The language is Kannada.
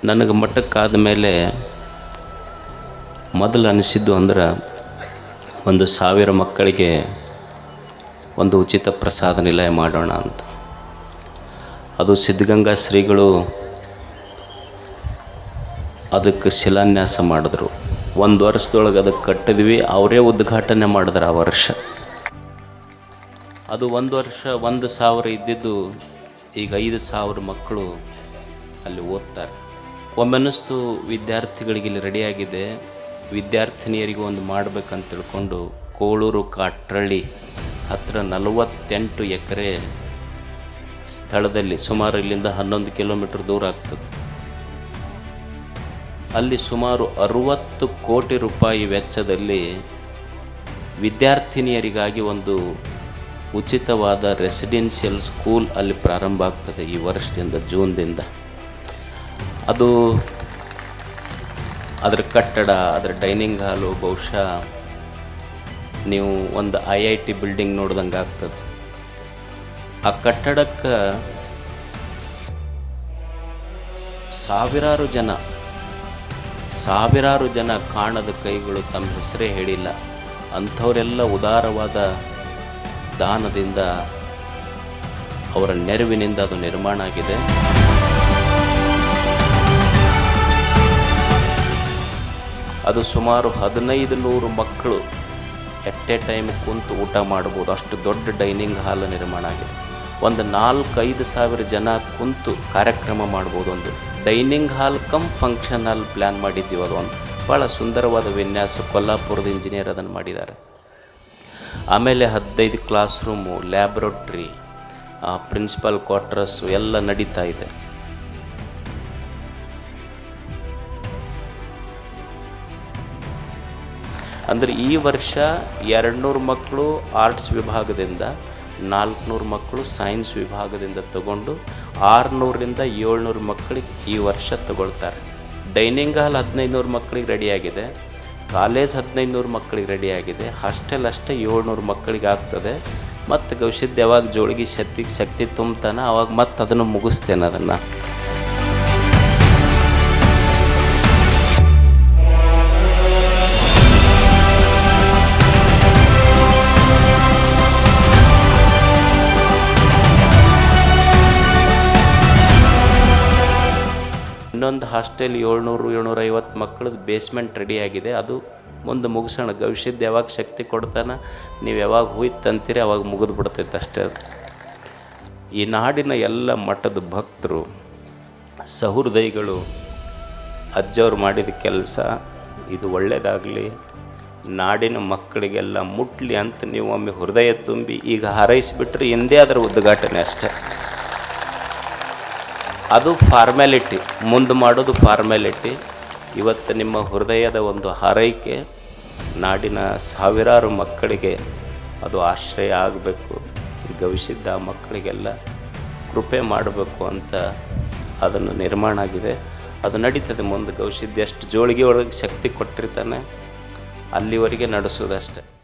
ನನಗೆ ಮಠಕ್ಕಾದ ಮೇಲೆ ಮೊದಲು ಅನಿಸಿದ್ದು ಅಂದ್ರೆ 1,000 ಮಕ್ಕಳಿಗೆ ಒಂದು ಉಚಿತ ಪ್ರಸಾದ ನಿಲಯ ಮಾಡೋಣ ಅಂತ. ಅದು ಸಿದ್ಧಗಂಗಾ ಶ್ರೀಗಳು ಅದಕ್ಕೆ ಶಿಲಾನ್ಯಾಸ ಮಾಡಿದ್ರು. 1 ವರ್ಷದೊಳಗೆ ಅದಕ್ಕೆ ಕಟ್ಟಿದ್ವಿ, ಅವರೇ ಉದ್ಘಾಟನೆ ಮಾಡಿದ್ರು ಆ ವರ್ಷ. ಅದು 1 ವರ್ಷ 1,000 ಇದ್ದಿದ್ದು ಈಗ 5,000 ಮಕ್ಕಳು ಅಲ್ಲಿ ಓದ್ತಾರೆ. ಒಮ್ಮೆ ಅನ್ನಿಸ್ತು ವಿದ್ಯಾರ್ಥಿಗಳಿಗೆ ಇಲ್ಲಿ ರೆಡಿಯಾಗಿದೆ, ವಿದ್ಯಾರ್ಥಿನಿಯರಿಗೂ ಒಂದು ಮಾಡಬೇಕಂತ ತಿಳ್ಕೊಂಡು ಕೋಳೂರು ಕಾಟ್ರಳ್ಳಿ ಹತ್ತಿರ 48 ಎಕರೆ ಸ್ಥಳದಲ್ಲಿ, ಸುಮಾರು ಇಲ್ಲಿಂದ 11 ಕಿಲೋಮೀಟರ್ ದೂರ ಆಗ್ತದೆ, ಅಲ್ಲಿ ಸುಮಾರು 60 ಕೋಟಿ ರೂಪಾಯಿ ವೆಚ್ಚದಲ್ಲಿ ವಿದ್ಯಾರ್ಥಿನಿಯರಿಗಾಗಿ ಒಂದು ಉಚಿತವಾದ ರೆಸಿಡೆನ್ಷಿಯಲ್ ಸ್ಕೂಲ್ ಅಲ್ಲಿ ಪ್ರಾರಂಭ ಆಗ್ತದೆ ಈ ವರ್ಷದಿಂದ, ಜೂನ್ದಿಂದ. ಅದು ಅದರ ಕಟ್ಟಡ, ಅದರ ಡೈನಿಂಗ್ ಹಾಲು ಬಹುಶಃ ನೀವು ಒಂದು IIT ಬಿಲ್ಡಿಂಗ್ ನೋಡ್ದಂಗೆ ಆಗ್ತದೆ. ಆ ಕಟ್ಟಡಕ್ಕೆ ಸಾವಿರಾರು ಜನ ಕಾಣದ ಕೈಗಳು ತಮ್ಮ ಹೆಸರೇ ಹೇಳಿಲ್ಲ, ಅಂಥವರೆಲ್ಲ ಉದಾರವಾದ ದಾನದಿಂದ, ಅವರ ನೆರವಿನಿಂದ ಅದು ನಿರ್ಮಾಣ ಆಗಿದೆ. ಅದು ಸುಮಾರು 1,500 ಮಕ್ಕಳು ಎಟ್ ಎ ಟೈಮ್ ಕುಂತು ಊಟ ಮಾಡ್ಬೋದು, ಅಷ್ಟು ದೊಡ್ಡ ಡೈನಿಂಗ್ ಹಾಲ್ ನಿರ್ಮಾಣ ಆಗಿದೆ. ಒಂದು 4-5 ಸಾವಿರ ಜನ ಕುಂತು ಕಾರ್ಯಕ್ರಮ ಮಾಡ್ಬೋದು. ಒಂದು dining hall come function hall plan ಮಾಡಿದ್ದೀವಿ. ಅದು ಒಂದು ಭಾಳ ಸುಂದರವಾದ ವಿನ್ಯಾಸ, ಕೊಲ್ಲಾಪುರದ ಇಂಜಿನಿಯರ್ ಅದನ್ನು ಮಾಡಿದ್ದಾರೆ. ಆಮೇಲೆ 15 class room, laboratory, principal quarters ಎಲ್ಲ ನಡೀತಾ ಇದೆ. ಅಂದರೆ ಈ ವರ್ಷ 200 ಮಕ್ಕಳು ಆರ್ಟ್ಸ್ ವಿಭಾಗದಿಂದ, 400 ಮಕ್ಕಳು ಸೈನ್ಸ್ ವಿಭಾಗದಿಂದ ತಗೊಂಡು 600ರಿಂದ 700 ಮಕ್ಕಳಿಗೆ ಈ ವರ್ಷ ತಗೊಳ್ತಾರೆ. ಡೈನಿಂಗ್ ಹಾಲ್ 1,500 ಮಕ್ಕಳಿಗೆ ರೆಡಿಯಾಗಿದೆ, ಕಾಲೇಜ್ 1,500 ಮಕ್ಕಳಿಗೆ ರೆಡಿಯಾಗಿದೆ, ಹಾಸ್ಟೆಲ್ ಅಷ್ಟೇ 700 ಮಕ್ಕಳಿಗೆ ಆಗ್ತದೆ. ಮತ್ತು ಗವಿಸಿದ್ಧ ಯಾವಾಗ ಜೋಳಿಗೆ ಶಕ್ತಿ ತುಂಬ್ತಾನೆ ಅವಾಗ ಮತ್ತೆ ಅದನ್ನು ಮುಗಿಸ್ತೇನೆ. ಅದನ್ನು ಇನ್ನೊಂದು ಹಾಸ್ಟೆಲ್ 700-750 ಮಕ್ಕಳದ್ದು ಬೇಸ್ಮೆಂಟ್ ರೆಡಿಯಾಗಿದೆ. ಅದು ಮುಂದೆ ಮುಗಿಸೋಣ. ಗವಿಸಿದ್ಧ ಯಾವಾಗ ಶಕ್ತಿ ಕೊಡ್ತಾನೆ, ನೀವು ಯಾವಾಗ ಹೋಯ್ತಂತೀರಿ ಅವಾಗ ಮುಗಿದು ಬಿಡ್ತೈತೆ ಅಷ್ಟೇ. ಅದು ಈ ನಾಡಿನ ಎಲ್ಲ ಮಠದ ಭಕ್ತರು, ಸಹೃದಯಿಗಳು, ಅಜ್ಜವ್ರು ಮಾಡಿದ ಕೆಲಸ ಇದು ಒಳ್ಳೆಯದಾಗಲಿ, ನಾಡಿನ ಮಕ್ಕಳಿಗೆಲ್ಲ ಮುಟ್ಲಿ ಅಂತ ನೀವು ಒಮ್ಮೆ ಹೃದಯ ತುಂಬಿ ಈಗ ಹಾರೈಸಿಬಿಟ್ರೆ ಹಿಂದೆ ಅದರ ಉದ್ಘಾಟನೆ ಅಷ್ಟೇ. ಅದು ಫಾರ್ಮ್ಯಾಲಿಟಿ, ಮುಂದೆ ಮಾಡೋದು ಫಾರ್ಮ್ಯಾಲಿಟಿ. ಇವತ್ತು ನಿಮ್ಮ ಹೃದಯದ ಒಂದು ಹಾರೈಕೆ ನಾಡಿನ ಸಾವಿರಾರು ಮಕ್ಕಳಿಗೆ ಅದು ಆಶ್ರಯ ಆಗಬೇಕು. ಗವಿಸಿದ್ಧ ಮಕ್ಕಳಿಗೆಲ್ಲ ಕೃಪೆ ಮಾಡಬೇಕು ಅಂತ ಅದನ್ನು ನಿರ್ಮಾಣ ಆಗಿದೆ. ಅದು ನಡೀತದೆ ಮುಂದೆ. ಗವಿಸಿದ್ಧ ಎಷ್ಟು ಜೋಳಿಗೆ ಒಳಗೆ ಶಕ್ತಿ ಕೊಟ್ಟಿರ್ತಾನೆ ಅಲ್ಲಿವರೆಗೆ ನಡೆಸೋದಷ್ಟೆ.